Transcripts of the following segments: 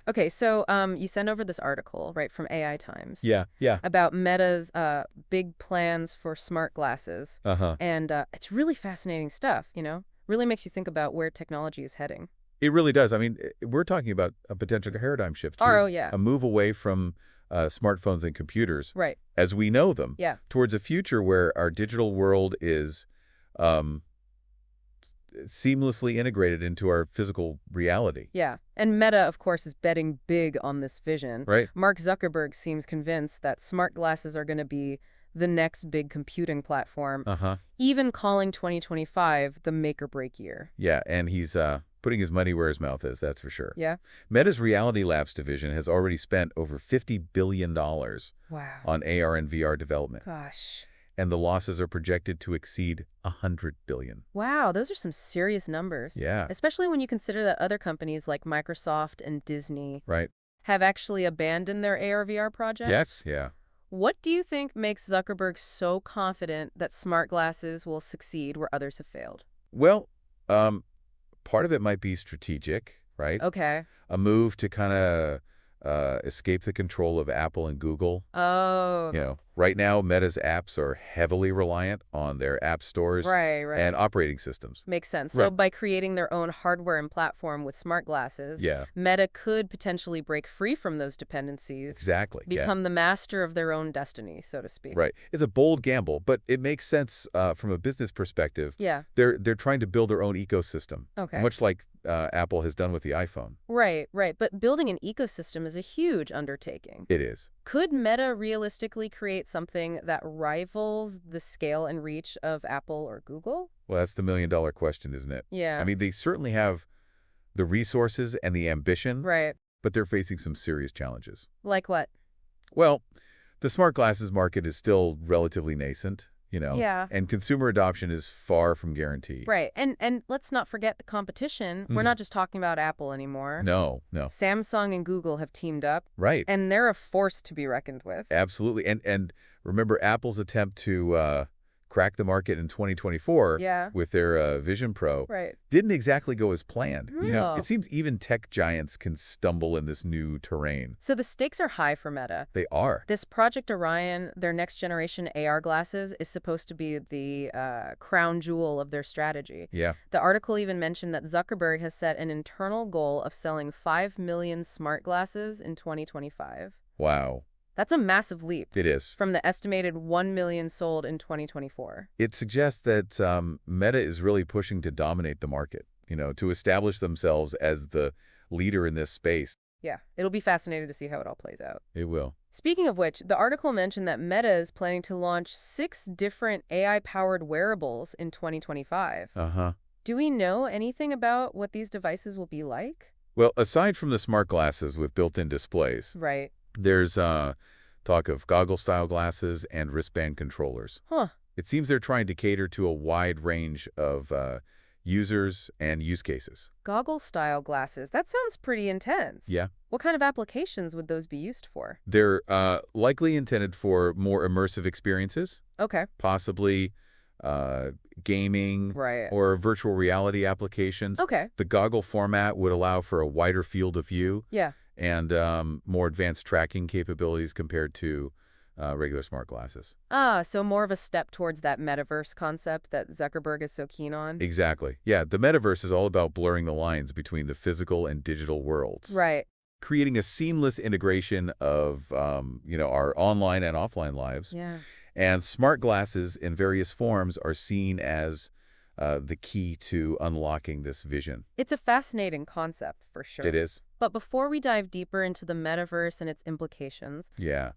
Okay, so you sent over this article, right, from AI Times. Yeah, yeah. About Meta's big plans for smart glasses. Uh-huh. And it's really fascinating stuff, Really makes you think about where technology is heading. It really does. I mean, we're talking about a potential paradigm shift here. Oh, yeah. A move away from smartphones and computers, Right. as we know them, Yeah. towards a future where our digital world is seamlessly integrated into our physical reality. Yeah. And Meta, of course, is betting big on this vision. Right. Mark Zuckerberg seems convinced that smart glasses are going to be the next big computing platform, even calling 2025 the make-or-break year. Yeah, and he's putting his money where his mouth is, that's for sure. Yeah. Meta's Reality Labs division has already spent over $50 billion Wow. on AR and VR development. Gosh. And the losses are projected to exceed $100 billion. Wow, those are some serious numbers. Yeah. Especially when you consider that other companies like Microsoft and Disney have actually abandoned their AR/VR projects. Yes, yeah. What do you think makes Zuckerberg so confident that smart glasses will succeed where others have failed? Well, part of it might be strategic, right? Okay. A move to kind of escape the control of Apple and Google. Oh. Right now, Meta's apps are heavily reliant on their app stores and operating systems. Makes sense. So by creating their own hardware and platform with smart glasses, Meta could potentially break free from those dependencies. Exactly. Become the master of their own destiny, so to speak. Right. It's a bold gamble, but it makes sense from a business perspective. Yeah. They're trying to build their own ecosystem, much like Apple has done with the iPhone. Right. But building an ecosystem is a huge undertaking. It is. Could Meta realistically create something that rivals the scale and reach of Apple or Google? Well, that's the million-dollar question, isn't it? Yeah. I mean, they certainly have the resources and the ambition, but they're facing some serious challenges. Like what? Well, the smart glasses market is still relatively nascent, and consumer adoption is far from guaranteed. Right. And let's not forget the competition. We're not just talking about Apple anymore. No. Samsung and Google have teamed up. Right. And they're a force to be reckoned with. Absolutely. And remember Apple's attempt to crack the market in 2024 with their Vision Pro didn't exactly go as planned. It seems even tech giants can stumble in this new terrain. So the stakes are high for Meta. They are. This Project Orion, their next generation AR glasses, is supposed to be the crown jewel of their strategy. Yeah. The article even mentioned that Zuckerberg has set an internal goal of selling 5 million smart glasses in 2025. Wow. That's a massive leap. It is. From the estimated 1 million sold in 2024. It suggests that Meta is really pushing to dominate the market, to establish themselves as the leader in this space. Yeah, it'll be fascinating to see how it all plays out. It will. Speaking of which, the article mentioned that Meta is planning to launch 6 different AI-powered wearables in 2025. Do we know anything about what these devices will be like? Well, aside from the smart glasses with built-in displays, there's talk of goggle-style glasses and wristband controllers. It seems they're trying to cater to a wide range of users and use cases. Goggle-style glasses. That sounds pretty intense. Yeah. What kind of applications would those be used for? They're likely intended for more immersive experiences. Okay. Possibly gaming or virtual reality applications. Okay. The goggle format would allow for a wider field of view. Yeah. And more advanced tracking capabilities compared to regular smart glasses. So more of a step towards that metaverse concept that Zuckerberg is so keen on? Exactly. Yeah, the metaverse is all about blurring the lines between the physical and digital worlds. Right. Creating a seamless integration of, our online and offline lives. Yeah. And smart glasses in various forms are seen as the key to unlocking this vision. It's a fascinating concept, for sure. It is. But before we dive deeper into the metaverse and its implications,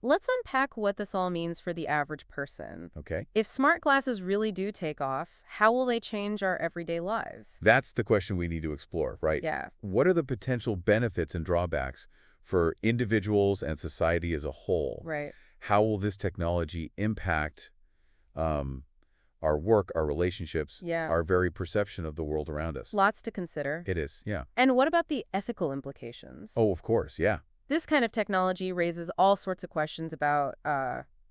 let's unpack what this all means for the average person. Okay. If smart glasses really do take off, how will they change our everyday lives? That's the question we need to explore, right? Yeah. What are the potential benefits and drawbacks for individuals and society as a whole? Right. How will this technology impact our work, our relationships, our very perception of the world around us? Lots to consider. It is, yeah. And what about the ethical implications? Oh, of course, yeah. This kind of technology raises all sorts of questions about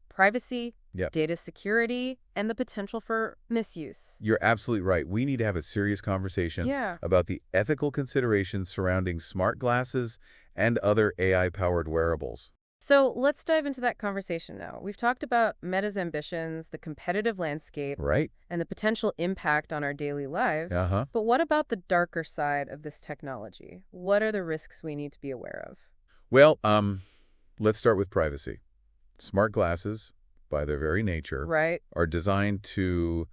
privacy, data security, and the potential for misuse. You're absolutely right. We need to have a serious conversation about the ethical considerations surrounding smart glasses and other AI-powered wearables. So let's dive into that conversation now. We've talked about Meta's ambitions, the competitive landscape, Right. and the potential impact on our daily lives. Uh-huh. But what about the darker side of this technology? What are the risks we need to be aware of? Well, let's start with privacy. Smart glasses, by their very nature, Right. are designed to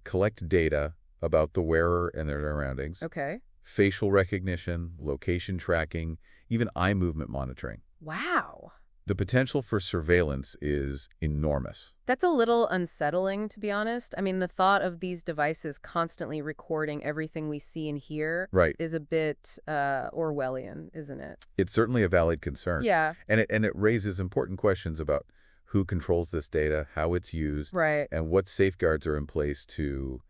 collect data about the wearer and their surroundings. Okay. Facial recognition, location tracking, even eye movement monitoring. Wow. The potential for surveillance is enormous. That's a little unsettling, to be honest. I mean, the thought of these devices constantly recording everything we see and hear Right. is a bit Orwellian, isn't it? It's certainly a valid concern. Yeah. And it raises important questions about who controls this data, how it's used, Right. and what safeguards are in place to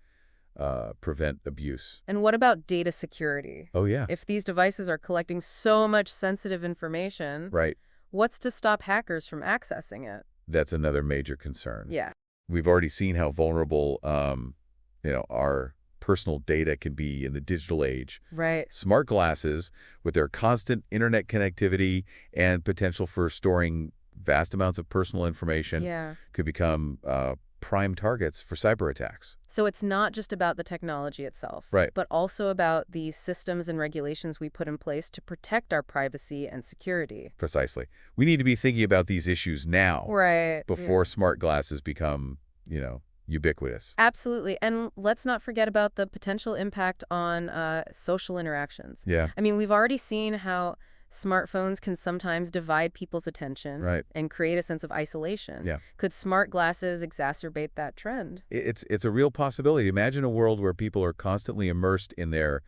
prevent abuse. And what about data security? Oh, yeah. If these devices are collecting so much sensitive information, Right. what's to stop hackers from accessing it? That's another major concern. Yeah. We've already seen how vulnerable, our personal data can be in the digital age. Right. Smart glasses, with their constant internet connectivity and potential for storing vast amounts of personal information, Yeah. could become prime targets for cyber attacks. So it's not just about the technology itself, Right. but also about the systems and regulations we put in place to protect our privacy and security. Precisely. We need to be thinking about these issues now, Right. before smart glasses become, ubiquitous. Absolutely. And let's not forget about the potential impact on social interactions. Yeah. I mean, we've already seen how smartphones can sometimes divide people's attention Right. and create a sense of isolation. Yeah. Could smart glasses exacerbate that trend? It's a real possibility. Imagine a world where people are constantly immersed in their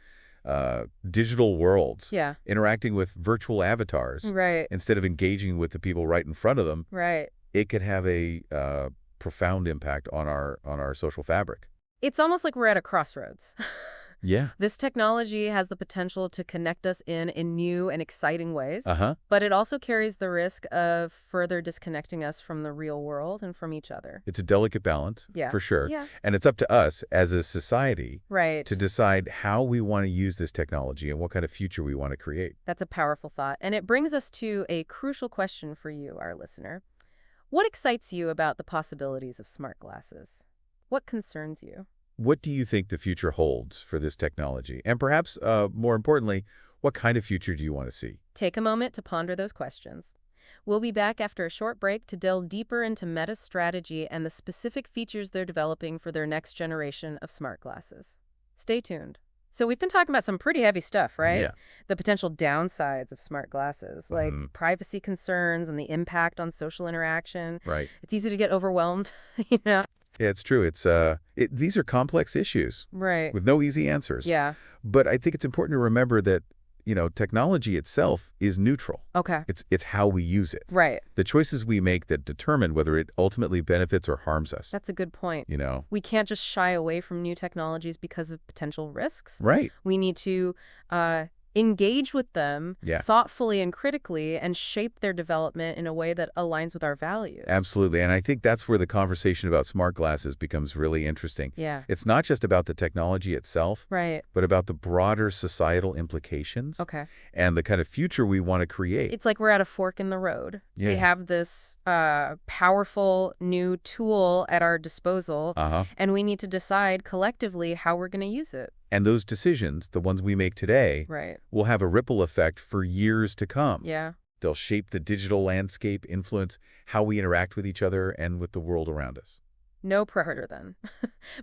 digital worlds, Yeah. interacting with virtual avatars, Right. instead of engaging with the people right in front of them. Right. It could have a profound impact on our social fabric. It's almost like we're at a crossroads. Yeah. This technology has the potential to connect us in new and exciting ways, Uh-huh. but it also carries the risk of further disconnecting us from the real world and from each other. It's a delicate balance, Yeah. for sure. Yeah. And it's up to us as a society Right. to decide how we want to use this technology and what kind of future we want to create. That's a powerful thought. And it brings us to a crucial question for you, our listener. What excites you about the possibilities of smart glasses? What concerns you? What do you think the future holds for this technology? And perhaps, more importantly, what kind of future do you want to see? Take a moment to ponder those questions. We'll be back after a short break to delve deeper into Meta's strategy and the specific features they're developing for their next generation of smart glasses. Stay tuned. So we've been talking about some pretty heavy stuff, right? Yeah. The potential downsides of smart glasses, like privacy concerns and the impact on social interaction. Right. It's easy to get overwhelmed, you know? Yeah, it's true. These are complex issues Right. with no easy answers. Yeah. But I think it's important to remember that, technology itself is neutral. Okay. It's how we use it. Right. The choices we make that determine whether it ultimately benefits or harms us. That's a good point. We can't just shy away from new technologies because of potential risks. Right. We need to engage with them thoughtfully and critically and shape their development in a way that aligns with our values. Absolutely. And I think that's where the conversation about smart glasses becomes really interesting. Yeah. It's not just about the technology itself, Right. but about the broader societal implications Okay. and the kind of future we want to create. It's like we're at a fork in the road. Yeah. We have this powerful new tool at our disposal, and we need to decide collectively how we're going to use it. And those decisions, the ones we make today, Right. will have a ripple effect for years to come. Yeah. They'll shape the digital landscape, influence how we interact with each other and with the world around us. No pressure then.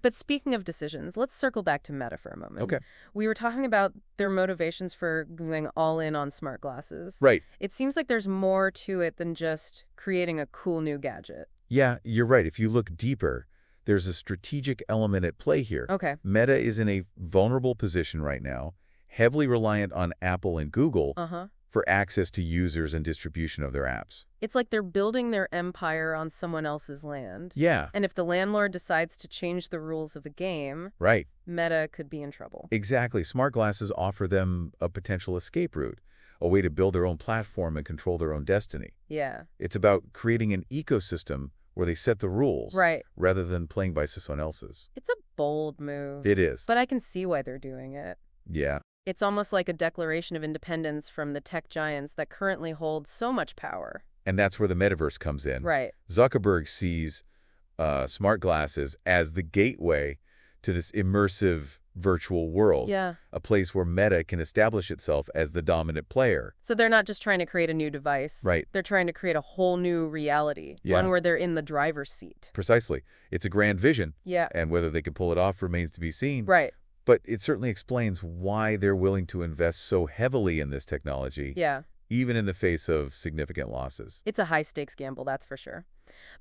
But speaking of decisions, let's circle back to Meta for a moment. Okay. We were talking about their motivations for going all in on smart glasses. Right. It seems like there's more to it than just creating a cool new gadget. Yeah, you're right. If you look deeper, there's a strategic element at play here. Okay. Meta is in a vulnerable position right now, heavily reliant on Apple and Google for access to users and distribution of their apps. It's like they're building their empire on someone else's land. Yeah. And if the landlord decides to change the rules of the game, Right. Meta could be in trouble. Exactly. Smart glasses offer them a potential escape route, a way to build their own platform and control their own destiny. Yeah. It's about creating an ecosystem where they set the rules Right. rather than playing by someone else's. It's a bold move. It is. But I can see why they're doing it. Yeah. It's almost like a declaration of independence from the tech giants that currently hold so much power. And that's where the metaverse comes in. Right. Zuckerberg sees smart glasses as the gateway to this immersive virtual world, a place where Meta can establish itself as the dominant player. So they're not just trying to create a new device. Right. They're trying to create a whole new reality, one where they're in the driver's seat. Precisely. It's a grand vision. Yeah. And whether they can pull it off remains to be seen. Right. But it certainly explains why they're willing to invest so heavily in this technology, even in the face of significant losses. It's a high-stakes gamble, that's for sure.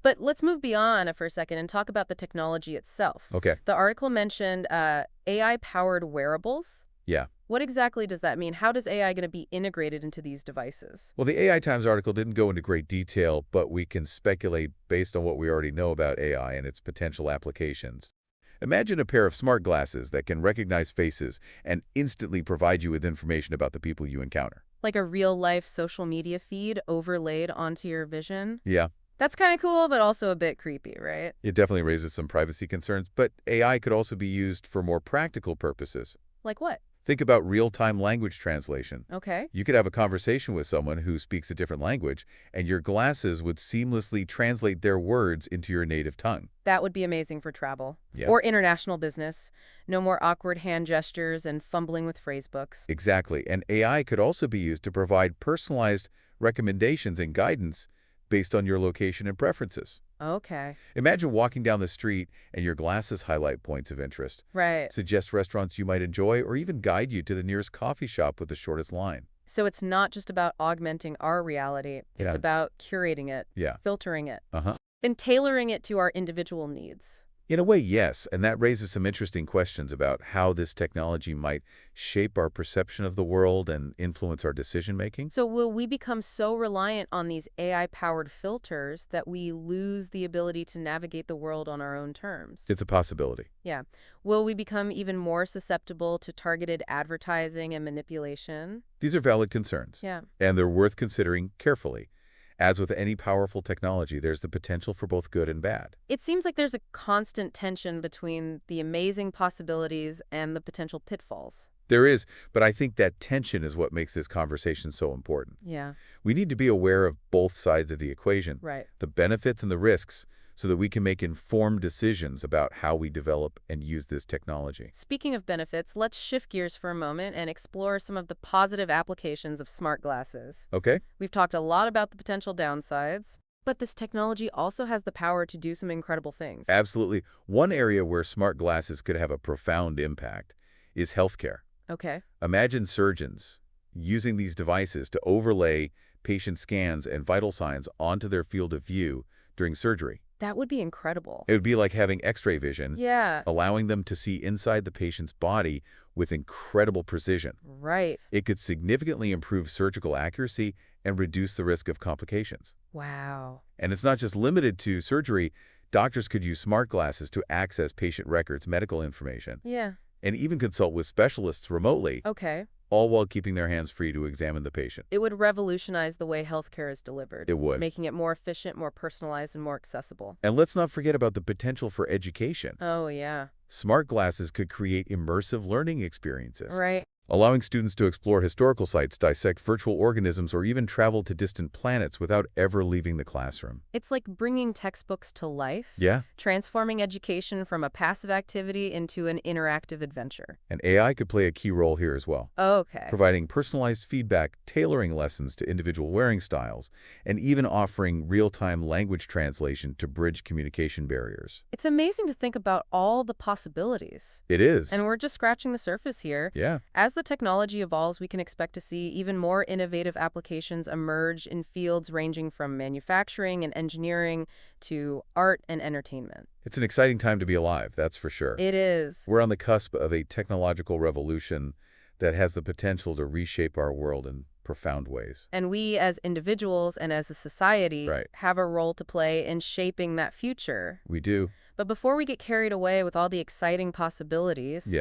But let's move beyond for a second and talk about the technology itself. Okay. The article mentioned AI-powered wearables. Yeah. What exactly does that mean? How is AI going to be integrated into these devices? Well, the AI Times article didn't go into great detail, but we can speculate based on what we already know about AI and its potential applications. Imagine a pair of smart glasses that can recognize faces and instantly provide you with information about the people you encounter. Like a real-life social media feed overlaid onto your vision? Yeah. That's kind of cool, but also a bit creepy, right? It definitely raises some privacy concerns, but AI could also be used for more practical purposes. Like what? Think about real-time language translation. Okay. You could have a conversation with someone who speaks a different language, and your glasses would seamlessly translate their words into your native tongue. That would be amazing for travel. Yeah. Or international business. No more awkward hand gestures and fumbling with phrasebooks. Exactly. And AI could also be used to provide personalized recommendations and guidance based on your location and preferences. Okay. Imagine walking down the street and your glasses highlight points of interest. Right. Suggest restaurants you might enjoy or even guide you to the nearest coffee shop with the shortest line. So it's not just about augmenting our reality. It's about curating it, filtering it, and tailoring it to our individual needs. In a way, yes, and that raises some interesting questions about how this technology might shape our perception of the world and influence our decision-making. So will we become so reliant on these AI-powered filters that we lose the ability to navigate the world on our own terms? It's a possibility. Yeah. Will we become even more susceptible to targeted advertising and manipulation? These are valid concerns. Yeah. And they're worth considering carefully. As with any powerful technology, there's the potential for both good and bad. It seems like there's a constant tension between the amazing possibilities and the potential pitfalls. There is, but I think that tension is what makes this conversation so important. Yeah. We need to be aware of both sides of the equation, Right. the benefits and the risks, so that we can make informed decisions about how we develop and use this technology. Speaking of benefits, let's shift gears for a moment and explore some of the positive applications of smart glasses. Okay? We've talked a lot about the potential downsides, but this technology also has the power to do some incredible things. Absolutely. One area where smart glasses could have a profound impact is healthcare. Okay. Imagine surgeons using these devices to overlay patient scans and vital signs onto their field of view during surgery. That would be incredible. It would be like having X-ray vision, Yeah. allowing them to see inside the patient's body with incredible precision. Right. It could significantly improve surgical accuracy and reduce the risk of complications. Wow. And it's not just limited to surgery. Doctors could use smart glasses to access patient records, medical information, Yeah. and even consult with specialists remotely, Okay. all while keeping their hands free to examine the patient. It would revolutionize the way healthcare is delivered. It would. Making it more efficient, more personalized, and more accessible. And let's not forget about the potential for education. Oh, yeah. Smart glasses could create immersive learning experiences, Right. allowing students to explore historical sites, dissect virtual organisms, or even travel to distant planets without ever leaving the classroom. It's like bringing textbooks to life. Yeah. Transforming education from a passive activity into an interactive adventure. And AI could play a key role here as well, Okay. providing personalized feedback, tailoring lessons to individual wearing styles, and even offering real-time language translation to bridge communication barriers. It's amazing to think about all the possibilities. It is. And we're just scratching the surface here. Yeah. As the technology evolves, we can expect to see even more innovative applications emerge in fields ranging from manufacturing and engineering to art and entertainment. It's an exciting time to be alive, that's for sure. It is. We're on the cusp of a technological revolution that has the potential to reshape our world in profound ways. And we as individuals and as a society have a role to play in shaping that future. We do. But before we get carried away with all the exciting possibilities,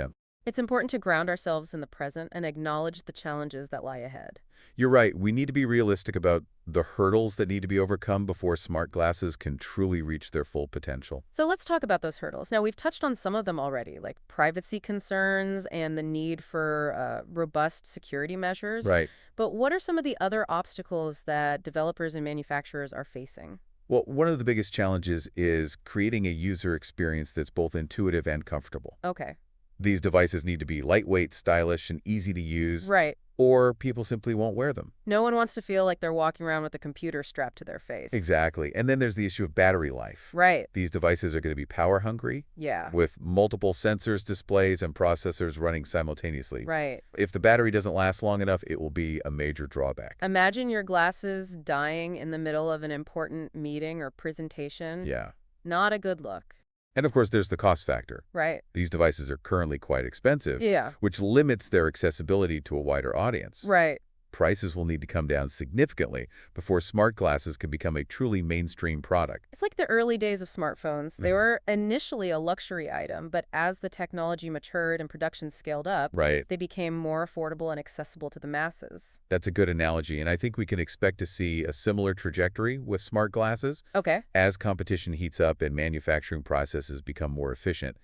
it's important to ground ourselves in the present and acknowledge the challenges that lie ahead. You're right. We need to be realistic about the hurdles that need to be overcome before smart glasses can truly reach their full potential. So let's talk about those hurdles. Now, we've touched on some of them already, like privacy concerns and the need for robust security measures. Right. But what are some of the other obstacles that developers and manufacturers are facing? Well, one of the biggest challenges is creating a user experience that's both intuitive and comfortable. Okay. These devices need to be lightweight, stylish, and easy to use. Right. Or people simply won't wear them. No one wants to feel like they're walking around with a computer strapped to their face. Exactly. And then there's the issue of battery life. Right. These devices are going to be power hungry. Yeah. With multiple sensors, displays, and processors running simultaneously. Right. If the battery doesn't last long enough, it will be a major drawback. Imagine your glasses dying in the middle of an important meeting or presentation. Yeah. Not a good look. And of course, there's the cost factor. Right. These devices are currently quite expensive. Yeah. Which limits their accessibility to a wider audience. Right. Prices will need to come down significantly before smart glasses can become a truly mainstream product. It's like the early days of smartphones. They were initially a luxury item, but as the technology matured and production scaled up, Right. they became more affordable and accessible to the masses. That's a good analogy, and I think we can expect to see a similar trajectory with smart glasses. Okay. As competition heats up and manufacturing processes become more efficient,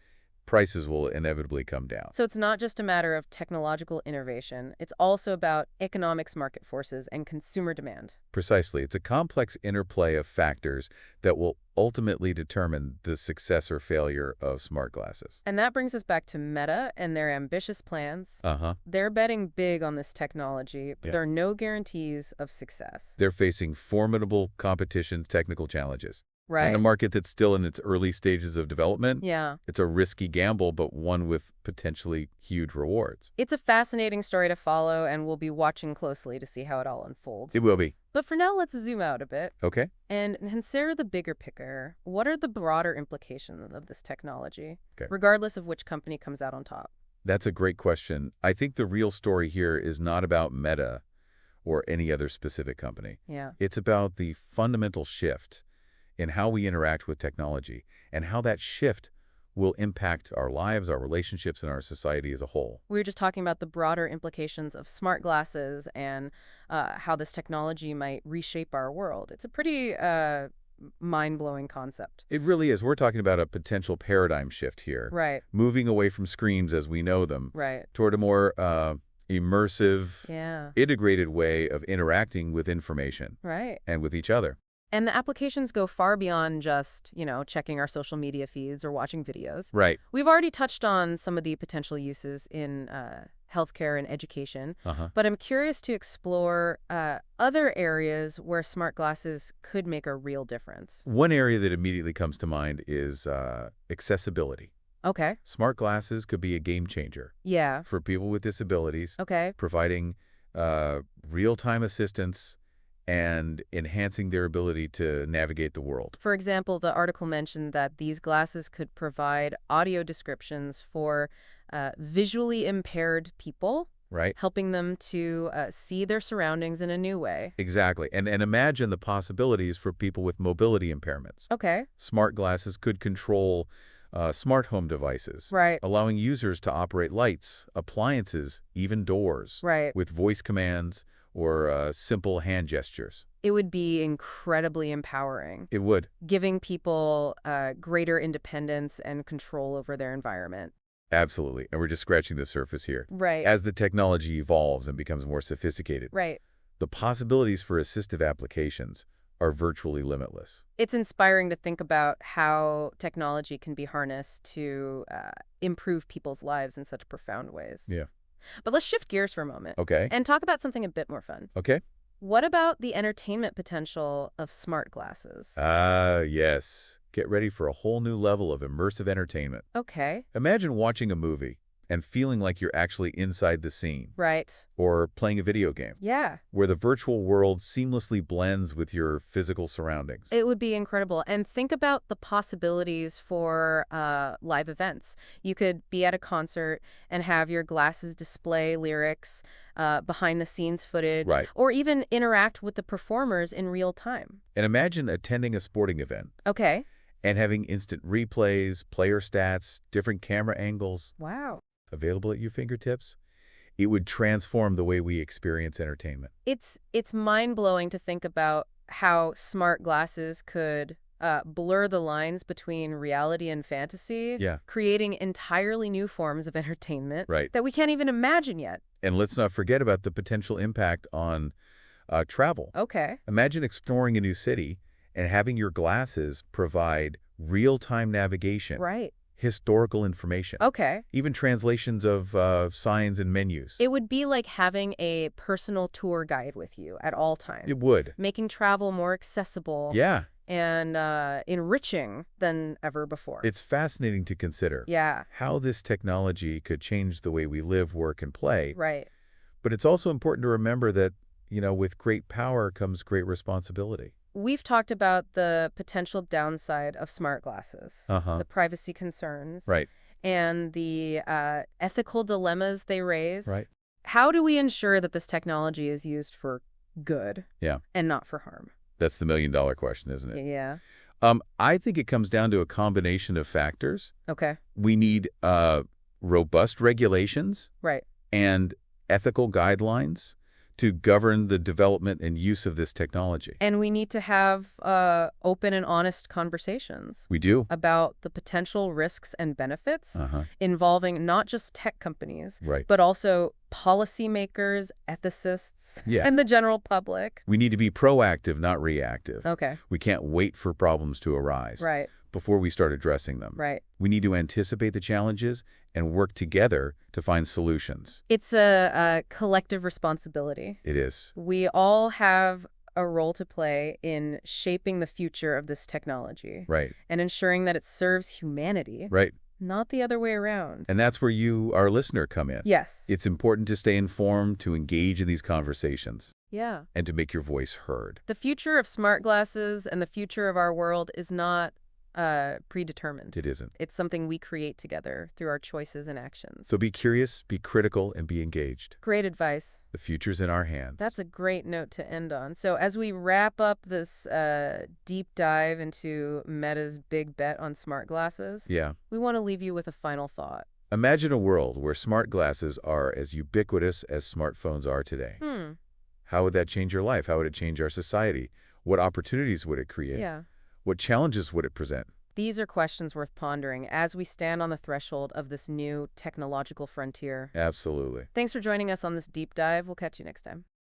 prices will inevitably come down. So it's not just a matter of technological innovation. It's also about economics, market forces, and consumer demand. Precisely. It's a complex interplay of factors that will ultimately determine the success or failure of smart glasses. And that brings us back to Meta and their ambitious plans. They're betting big on this technology, but there are no guarantees of success. They're facing formidable competition, technical challenges. Right. And a market that's still in its early stages of development. Yeah. It's a risky gamble, but one with potentially huge rewards. It's a fascinating story to follow, and we'll be watching closely to see how it all unfolds. It will be. But for now, let's zoom out a bit. Okay. And consider the bigger picture. What are the broader implications of this technology, Okay. regardless of which company comes out on top? That's a great question. I think the real story here is not about Meta or any other specific company. Yeah. It's about the fundamental shift in how we interact with technology and how that shift will impact our lives, our relationships, and our society as a whole. We were just talking about the broader implications of smart glasses and how this technology might reshape our world. It's a pretty mind-blowing concept. It really is. We're talking about a potential paradigm shift here. Right. Moving away from screens as we know them. Right. Toward a more immersive, integrated way of interacting with information. Right. And with each other. And the applications go far beyond just, checking our social media feeds or watching videos. Right. We've already touched on some of the potential uses in healthcare and education, but I'm curious to explore other areas where smart glasses could make a real difference. One area that immediately comes to mind is accessibility. Okay. Smart glasses could be a game changer. Yeah. For people with disabilities. Okay. Providing real-time assistance and enhancing their ability to navigate the world. For example, the article mentioned that these glasses could provide audio descriptions for visually impaired people. Right. Helping them to see their surroundings in a new way. Exactly. And imagine the possibilities for people with mobility impairments. Okay. Smart glasses could control smart home devices. Right. Allowing users to operate lights, appliances, even doors. Right. With voice commands or simple hand gestures. It would be incredibly empowering. It would. Giving people greater independence and control over their environment. Absolutely. And we're just scratching the surface here. Right. As the technology evolves and becomes more sophisticated, right, the possibilities for assistive applications are virtually limitless. It's inspiring to think about how technology can be harnessed to improve people's lives in such profound ways. Yeah. But let's shift gears for a moment. Okay. And talk about something a bit more fun. Okay. What about the entertainment potential of smart glasses? Yes. Get ready for a whole new level of immersive entertainment. Okay. Imagine watching a movie and feeling like you're actually inside the scene. Right. Or playing a video game. Yeah. Where the virtual world seamlessly blends with your physical surroundings. It would be incredible. And think about the possibilities for live events. You could be at a concert and have your glasses display lyrics, behind-the-scenes footage, right, or even interact with the performers in real time. And imagine attending a sporting event. Okay. And having instant replays, player stats, different camera angles. Wow. Available at your fingertips. It would transform the way we experience entertainment. It's mind-blowing to think about how smart glasses could blur the lines between reality and fantasy, creating entirely new forms of entertainment that we can't even imagine yet. And let's not forget about the potential impact on travel. Okay. Imagine exploring a new city and having your glasses provide real-time navigation. Right. Historical information. Okay. Even translations of signs and menus. It would be like having a personal tour guide with you at all times. It would. Making travel more accessible. Yeah. And enriching than ever before. It's fascinating to consider. Yeah. How this technology could change the way we live, work, and play. Right. But it's also important to remember that, with great power comes great responsibility. We've talked about the potential downside of smart glasses, the privacy concerns, and the ethical dilemmas they raise. Right. How do we ensure that this technology is used for good and not for harm? That's the million-dollar question, isn't it? Yeah. I think it comes down to a combination of factors. Okay. We need robust regulations and ethical guidelines to govern the development and use of this technology. And we need to have open and honest conversations. We do. About the potential risks and benefits involving not just tech companies, but also policymakers, ethicists, and the general public. We need to be proactive, not reactive. Okay. We can't wait for problems to arise before we start addressing them. Right. We need to anticipate the challenges and work together to find solutions. It's a collective responsibility. It is. We all have a role to play in shaping the future of this technology. Right. And ensuring that it serves humanity. Right. Not the other way around. And that's where you, our listener, come in. Yes. It's important to stay informed, to engage in these conversations. Yeah. And to make your voice heard. The future of smart glasses and the future of our world is not predetermined. It isn't. It's something we create together through our choices and actions. So be curious, be critical, and be engaged. Great advice. The future's in our hands. That's a great note to end on. So as we wrap up this deep dive into Meta's big bet on smart glasses, we want to leave you with a final thought. Imagine a world where smart glasses are as ubiquitous as smartphones are today. How would that change your life? How would it change our society? What opportunities would it create? What challenges would it present? These are questions worth pondering as we stand on the threshold of this new technological frontier. Absolutely. Thanks for joining us on this deep dive. We'll catch you next time.